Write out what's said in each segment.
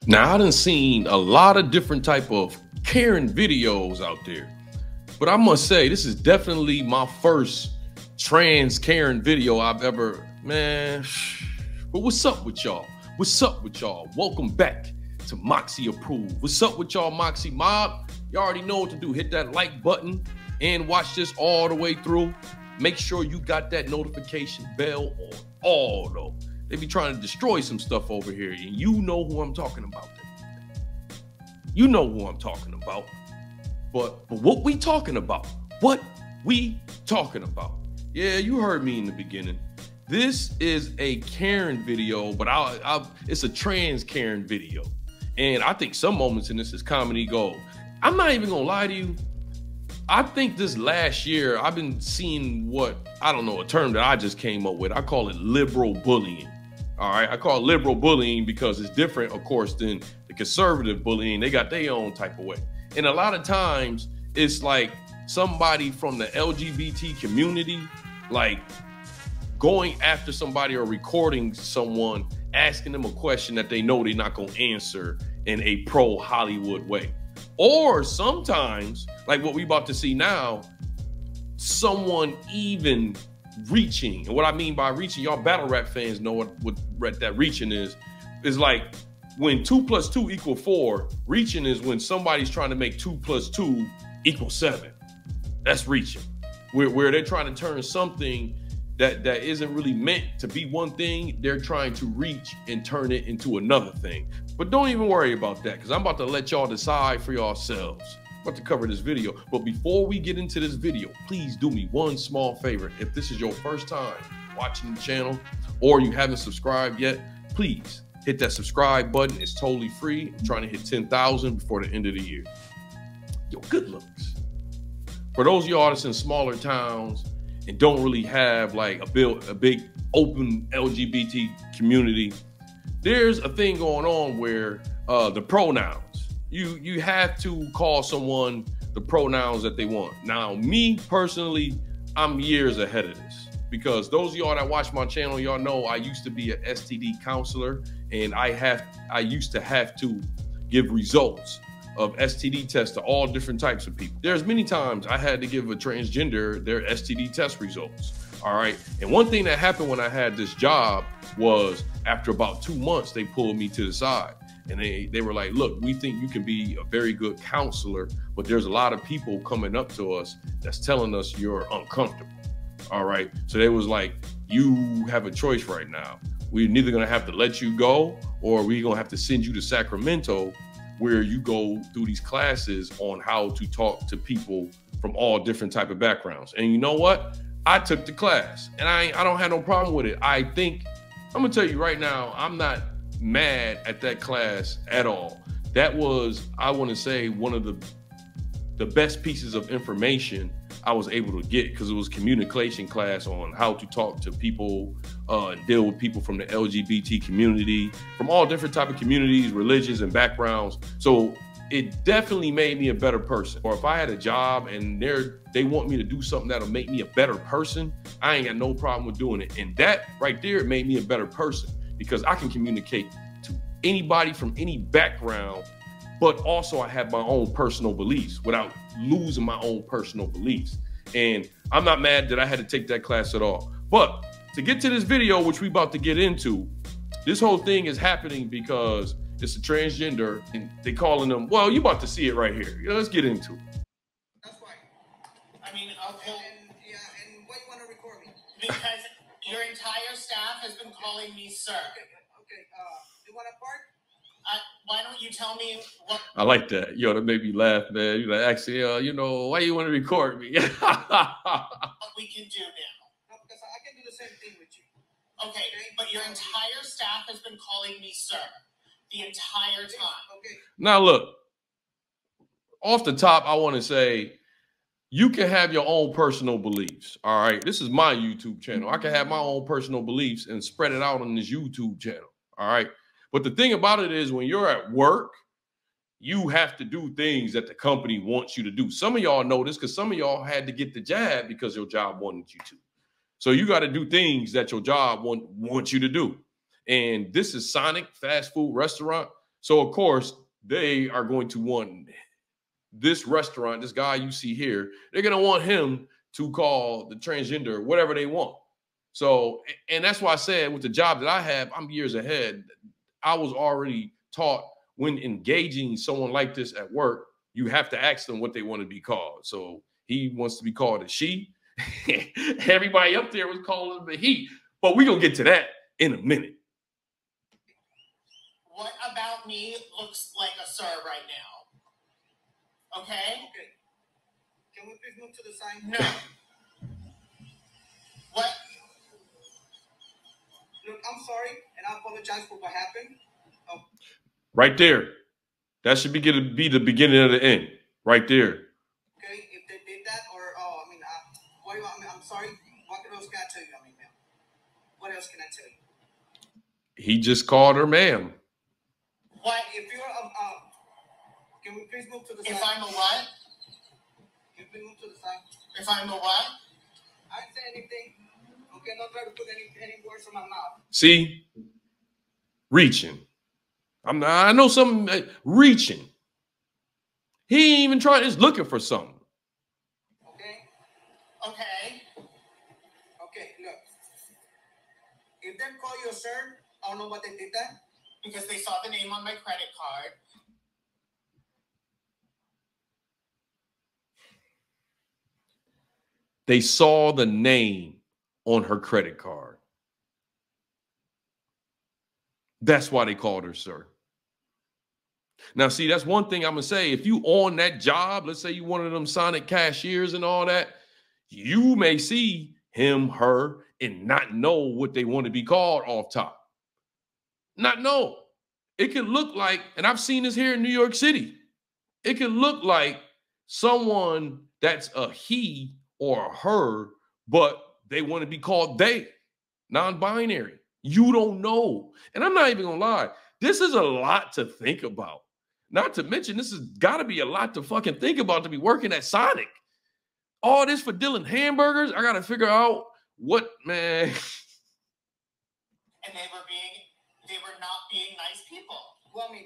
Now, I done seen a lot of different type of Karen videos out there, but I must say this is definitely my first trans Karen video I've ever, man. But what's up with y'all? What's up with y'all? Welcome back to Moxy Approved. What's up with y'all, Moxy Mob? You already know what to do. Hit that like button and watch this all the way through. Make sure you got that notification bell on all though. They be trying to destroy some stuff over here, and you know who I'm talking about. You know who I'm talking about. But what we talking about? What we talking about? Yeah, you heard me in the beginning. This is a Karen video, but it's a trans Karen video. And I think some moments in this is comedy gold. I'm not even gonna lie to you. I think this last year, I've been seeing a term that I just came up with. I call it liberal bullying. All right, I call it liberal bullying because it's different, of course, than the conservative bullying. They got their own type of way. And a lot of times it's like somebody from the LGBT community, like going after somebody or recording someone, asking them a question that they know they're not going to answer in a pro-Hollywood way. Or sometimes, like what we about to see now, someone even reaching. And what I mean by reaching, y'all battle rap fans know what that reaching is like when 2 + 2 = 4, reaching is when somebody's trying to make 2 + 2 = 7. That's reaching. Where they're trying to turn something that isn't really meant to be one thing, they're trying to reach and turn it into another thing. But don't even worry about that, because I'm about to let y'all decide for yourselves. I'm about to cover this video. But before we get into this video, please do me one small favor. If this is your first time watching the channel or you haven't subscribed yet, please hit that subscribe button. It's totally free. I'm trying to hit 10,000 before the end of the year. Yo, good looks. For those of y'all that's in smaller towns and don't really have like a big open LGBT community, there's a thing going on where the pronouns, you have to call someone the pronouns that they want. Now, me personally, I'm years ahead of this, because those of y'all that watch my channel, y'all know I used to be an STD counselor, and I used to have to give results of STD tests to all different types of people. There's many times I had to give a transgender their STD test results. All right. And one thing that happened when I had this job was after about 2 months, they pulled me to the side and they were like, look, we think you can be a very good counselor, but there's a lot of people coming up to us that's telling us you're uncomfortable. All right. So they was like, you have a choice right now. We're neither going to have to let you go, or we're going to have to send you to Sacramento, where you go through these classes on how to talk to people from all different type of backgrounds. And you know what? I took the class and I don't have no problem with it. I think, I'm gonna tell you right now, I'm not mad at that class at all. That was, I wanna say, one of the best pieces of information I was able to get, because it was communication class on how to talk to people, deal with people from the LGBT community, from all different type of communities, religions, and backgrounds. So it definitely made me a better person. Or if I had a job and they want me to do something that'll make me a better person, I ain't got no problem with doing it. And that right there made me a better person, because I can communicate to anybody from any background, but also I have my own personal beliefs without losing my own personal beliefs. And I'm not mad that I had to take that class at all. But to get to this video, which we about to get into, this whole thing is happening because it's a transgender and they calling them, well, you about to see it right here. Let's get into it. That's fine. I mean, okay. And why you want to record me? Because your entire staff has been calling me sir. Okay. You want to park? Why don't you tell me what? I like that. Yo, that made me laugh, man. You like, actually, why you want to record me? What we can do now. No, because I can do the same thing with you. Okay, but your entire staff has been calling me sir the entire time. Okay. Now, look, off the top, I want to say you can have your own personal beliefs. All right. This is my YouTube channel. I can have my own personal beliefs and spread it out on this YouTube channel. All right. But the thing about it is, when you're at work, you have to do things that the company wants you to do. Some of y'all know this because some of y'all had to get the jab because your job wanted you to. So you got to do things that your job wants you to do. And this is Sonic fast food restaurant. So, of course, they are going to want this restaurant, this guy you see here, they're going to want him to call the transgender whatever they want. So, and that's why I said with the job that I have, I'm years ahead. I was already taught when engaging someone like this at work, you have to ask them what they want to be called. So he wants to be called a she. Everybody up there was calling him a he. But we're going to get to that in a minute. What about me looks like a sir right now? Okay? Okay. Can we please move to the side? No. What? Look, I'm sorry, and I apologize for what happened. Right there. That should be the beginning of the end. Right there. Okay, if they did that, or I'm sorry. What else can I tell you? I mean, ma'am. What else can I tell you? He just called her ma'am. What? If you're can we please move to the side? If I'm a what? Can we move to the side? If I'm a what? I didn't say anything. Okay, don't try to put any words in my mouth. See? Reaching. I know something reaching. He ain't even trying, he's looking for something. Okay? Okay. Okay, look. If they call you a sir, I don't know why they did that. Because they saw the name on my credit card. They saw the name on her credit card. That's why they called her sir. Now, see, that's one thing I'm going to say. If you on that job, let's say you one of them Sonic cashiers and all that, you may see him, her, and not know what they want to be called off top. Not know. It could look like, and I've seen this here in New York City, it could look like someone that's a he or a her, but they want to be called they, non-binary. You don't know. And I'm not even going to lie. This is a lot to think about. Not to mention, this has got to be a lot to fucking think about to be working at Sonic. All this for dealing hamburgers. I got to figure out what, man. And they were not being nice people. Well, I mean,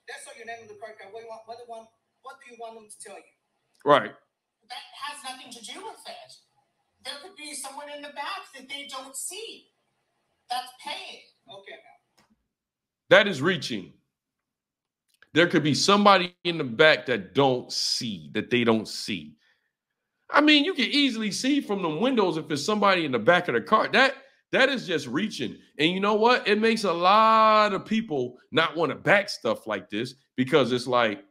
that's all your name in the credit card. What do you want them to tell you? Right. That has nothing to do with it. There could be someone in the back that they don't see. That's paying. Okay, now. That is reaching. There could be somebody in the back that they don't see. I mean, you can easily see from the windows if there's somebody in the back of the car. That is just reaching. And you know what? It makes a lot of people not want to back stuff like this because it's like,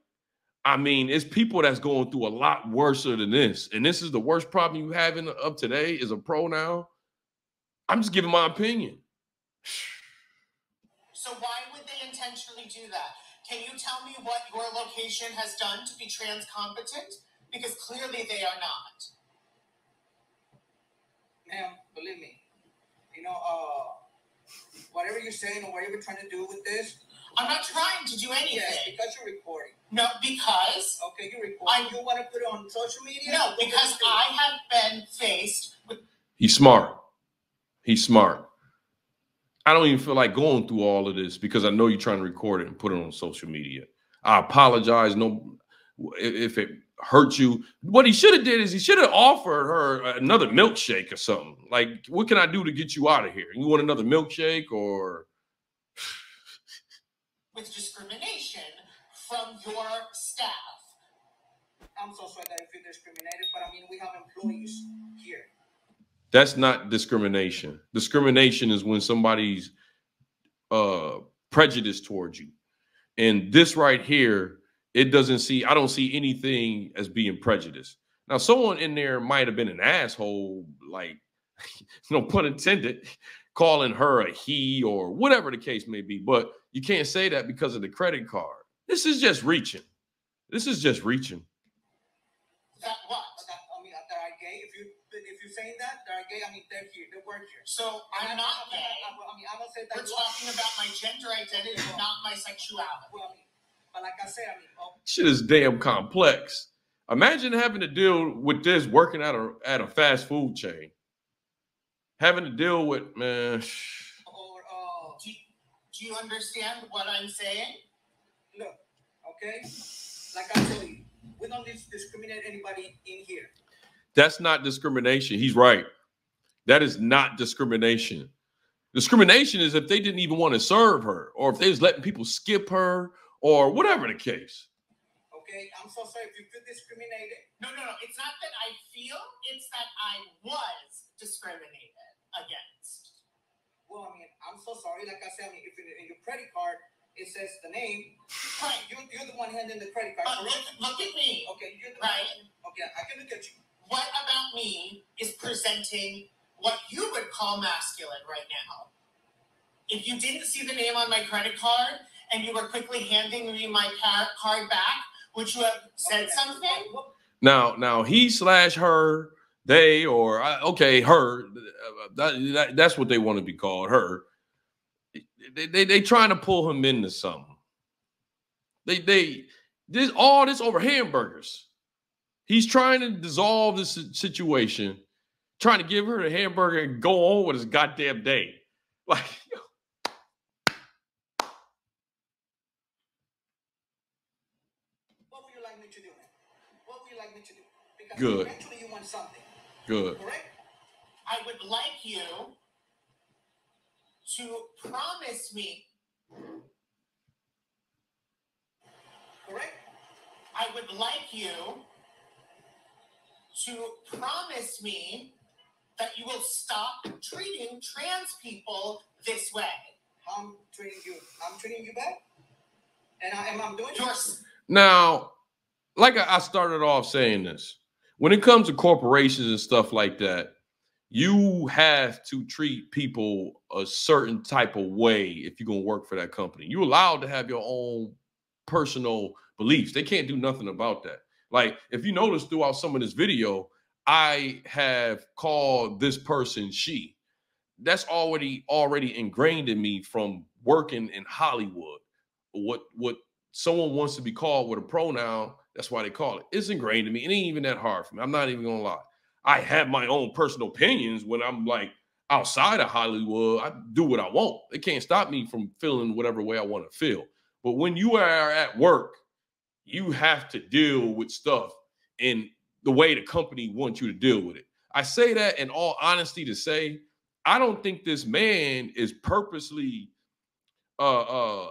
I mean, it's people that's going through a lot worse than this. And this is the worst problem you have up today is a pronoun. I'm just giving my opinion. So why would they intentionally do that? Can you tell me what your location has done to be trans competent? Because clearly they are not. Ma'am, believe me. You know, whatever you're saying or whatever you're trying to do with this. I'm not trying to do anything. Yes, because you're recording. No, because... Okay, you're recording. You want to put it on social media? No, because I have been faced with... He's smart. He's smart. I don't even feel like going through all of this because I know you're trying to record it and put it on social media. I apologize. No, if it hurt you. What he should have did is he should have offered her another milkshake or something. Like, what can I do to get you out of here? You want another milkshake or... With discrimination from your staff. I'm so sorry that I feel discriminated, but I mean, we have employees here. That's not discrimination. Discrimination is when somebody's prejudiced towards you. And this right here, I don't see anything as being prejudiced. Now, someone in there might have been an asshole, like, no pun intended, calling her a he or whatever the case may be. But you can't say that because of the credit card. This is just reaching. This is just reaching. That what? I mean, that are gay. If you're saying that, they're gay. I mean, they're here. They work here. So I'm not gay. I mean, I don't say that. We're talking about my gender identity, not my sexuality. Well, I mean, but like I said, I mean, shit is damn complex. Imagine having to deal with this working at a fast food chain. Having to deal with, man. Do you understand what I'm saying? Okay? Like I told you, we don't discriminate anybody in here. That's not discrimination. He's right. That is not discrimination. Discrimination is if they didn't even want to serve her, or if they was letting people skip her, or whatever the case. Okay, I'm so sorry if you feel discriminated. No. It's not that I feel, it's that I was discriminated against. Well, I mean, I'm so sorry. Like I said, I mean, if in your credit card it says the name, Right. You're the one handing the credit card. Look at me. Okay, you're the right. one. Okay, I can look at you. What about me is presenting what you would call masculine right now? If you didn't see the name on my credit card and you were quickly handing me my card back, would you have said something? Now he/her, they, or okay, her. That's what they want to be called, her. They trying to pull him into something. This all this over hamburgers. He's trying to dissolve this situation, trying to give her a hamburger and go on with his goddamn day. Like, what would you like me to do? What would you like me to do? Because good. Eventually you want something. Good. Correct? I would like you to promise me. Correct? I would like you to promise me that you will stop treating trans people this way. I'm treating you. I'm treating you bad? And I'm doing it? Now, like I started off saying this, when it comes to corporations and stuff like that, you have to treat people a certain type of way if you're going to work for that company. You're allowed to have your own personal beliefs. They can't do nothing about that. Like, if you notice throughout some of this video, I have called this person she. That's already ingrained in me from working in Hollywood. What someone wants to be called with a pronoun, that's why they call it. It's ingrained in me. It ain't even that hard for me. I'm not even gonna lie. I have my own personal opinions when I'm like outside of Hollywood. I do what I want. They can't stop me from feeling whatever way I want to feel. But when you are at work, you have to deal with stuff in the way the company wants you to deal with it. I say that in all honesty to say, I don't think this man is purposely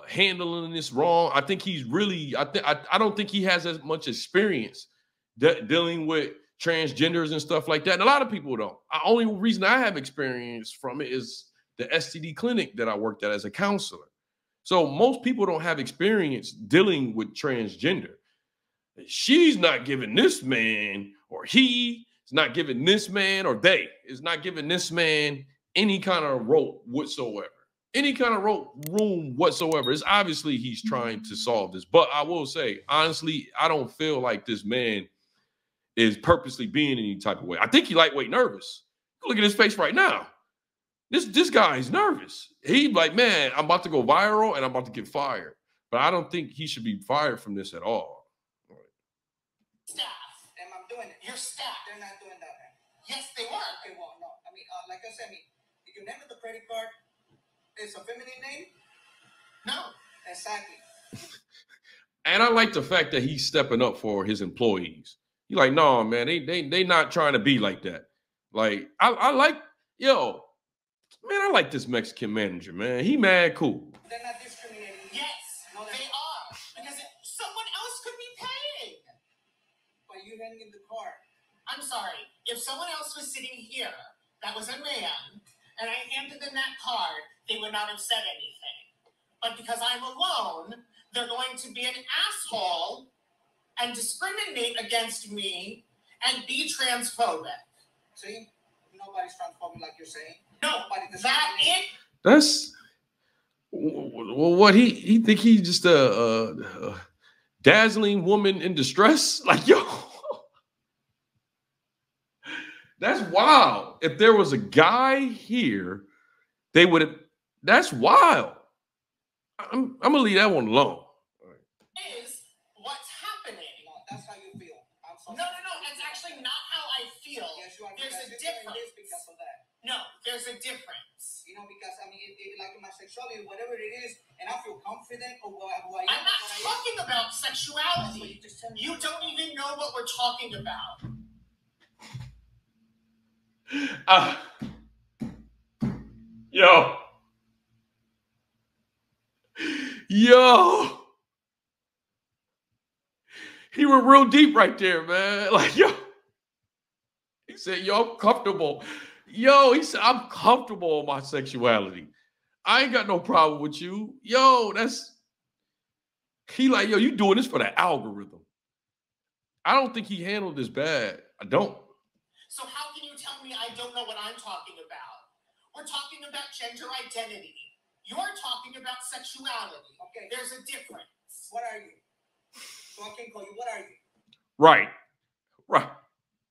handling this wrong. I think he's really, I don't think he has as much experience dealing with transgenders and stuff like that. And a lot of people don't. The only reason I have experience from it is the STD clinic that I worked at as a counselor. So most people don't have experience dealing with transgender. She's not giving this man, or he is not giving this man, or they is not giving this man any kind of rope whatsoever. Any kind of room whatsoever. It's obviously he's trying to solve this. But I will say, honestly, I don't feel like this man is purposely being any type of way. I think he lightweight nervous. Look at his face right now. This guy's nervous. He's like, man, I'm about to go viral and I'm about to get fired. But I don't think he should be fired from this at all. Staff. And I'm doing it. Your staff. They're not doing that. Yes, they were. Okay, well, no. I mean, like I said, if you name the credit card, it's a feminine name? No. Exactly. And I like the fact that he's stepping up for his employees. He's like, no, man, they not trying to be like that. Like, I like, yo, man, I like this Mexican manager, man. He mad cool. They're not discriminating. Yes, no, they are. Because someone else could be paying. But you handing the card. I'm sorry. If someone else was sitting here, that was a man, and I handed them that card, they would not have said anything. But because I'm alone, they're going to be an asshole and discriminate against me and be transphobic. See? Nobody's transphobic like you're saying. No, that it. That's what he think he's just a dazzling woman in distress. Like, yo, that's wild. If there was a guy here, they would have. That's wild. I'm gonna leave that one alone. Is what's happening. No, that's how you feel. I'm sorry. No. It's actually not how I feel. Yes, you are. There's a difference. Because of that. No, there's a difference. You because I mean, like my sexuality, whatever it is, and I feel confident of who I am. I'm not talking about sexuality. You don't even know what we're talking about. Yo. He went real deep right there, man. Like, yo. He said, yo, I'm comfortable. Yo, he said, I'm comfortable with my sexuality. I ain't got no problem with you. Yo, he like, yo, you doing this for the algorithm. I don't think he handled this bad. I don't. So how can you tell me I don't know what I'm talking about? We're talking about gender identity. You're talking about sexuality. Okay. There's a difference. What are you? So I can call you, what are you?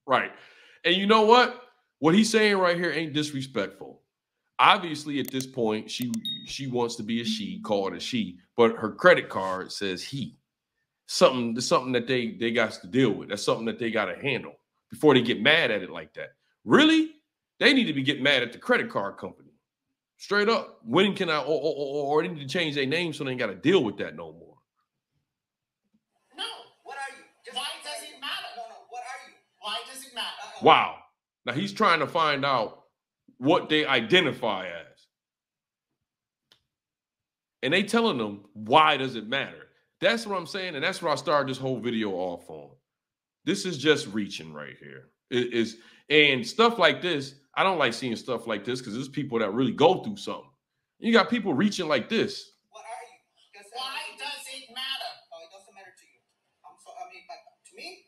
Right. And you know what? What he's saying right here ain't disrespectful. Obviously, at this point, she wants to be a she, called a she, but her credit card says he. Something that they got to deal with. That's something that they got to handle before they get mad at it like that. Really? They need to be getting mad at the credit card company. Straight up. When can I, or they need to change their name so they ain't got to deal with that no more. No. What are you? Why does it matter? No. What are you? Why does it matter? Wow. Now he's trying to find out what they identify as. And they telling them, why does it matter? That's what I'm saying. And that's what I started this whole video off on. This is just reaching right here. And stuff like this, I don't like seeing stuff like this because there's people that really go through something. You got people reaching like this. What are you? Why does it matter? Oh, it doesn't matter to you. To me,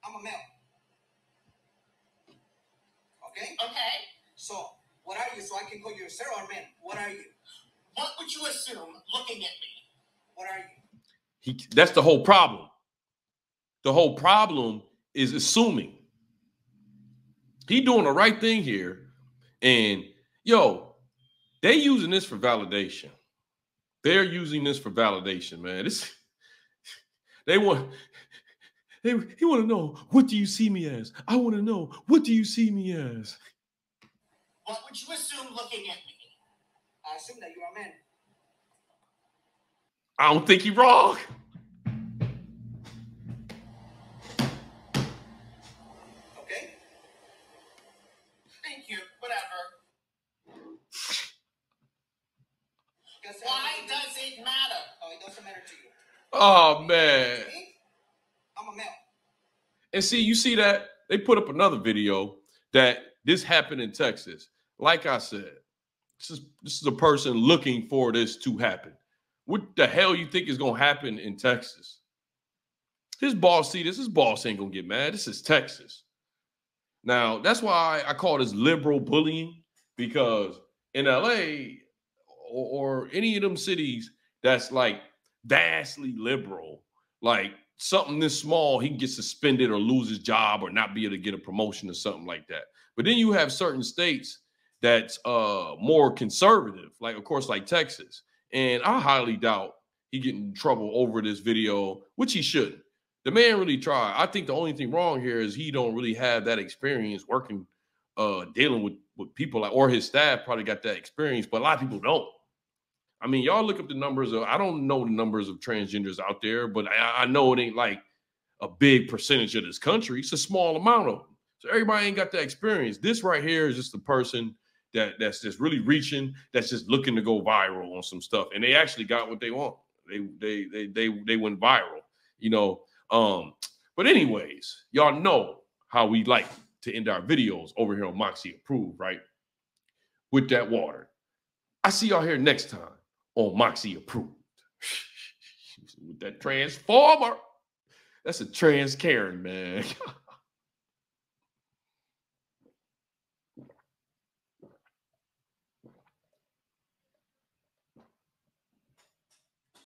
I'm a male. Okay? Okay. So, what are you? So I can call you a sir or man. What are you? What would you assume looking at me? What are you? That's the whole problem. The whole problem is assuming. He doing the right thing here. And, yo, they using this for validation. They're using this for validation, man. He want to know, what do you see me as? I want to know, what do you see me as? What would you assume looking at me? I assume that you are a man. I don't think he's wrong. Okay? Thank you. Whatever. Why does it matter? Oh, it doesn't matter to you. Oh, man. To me, I'm a male. And see, you see that? They put up another video that this happened in Texas. Like I said, this is a person looking for this to happen. What the hell you think is going to happen in Texas? His boss ain't going to get mad. This is Texas. Now, that's why I call this liberal bullying, because in LA or any of them cities that's like vastly liberal, like something this small, he can get suspended or lose his job or not be able to get a promotion or something like that. But then you have certain states that's more conservative, like, of course, like Texas. And I highly doubt he get in trouble over this video, which he shouldn't. The man really tried. I think the only thing wrong here is he don't really have that experience working, dealing with people, like, or his staff probably got that experience, but a lot of people don't. I mean, y'all look up the numbers of, I don't know the numbers of transgenders out there, but I know it ain't like a big percentage of this country. It's a small amount of them. So everybody ain't got that experience. This right here is just a person that's just really reaching, that's just looking to go viral on some stuff. And they actually got what they want. They went viral, you know. But anyways, y'all know how we like to end our videos over here on Moxy Approved, right? With that water. I see y'all here next time on Moxy Approved. With that transformer. That's a trans Karen, man.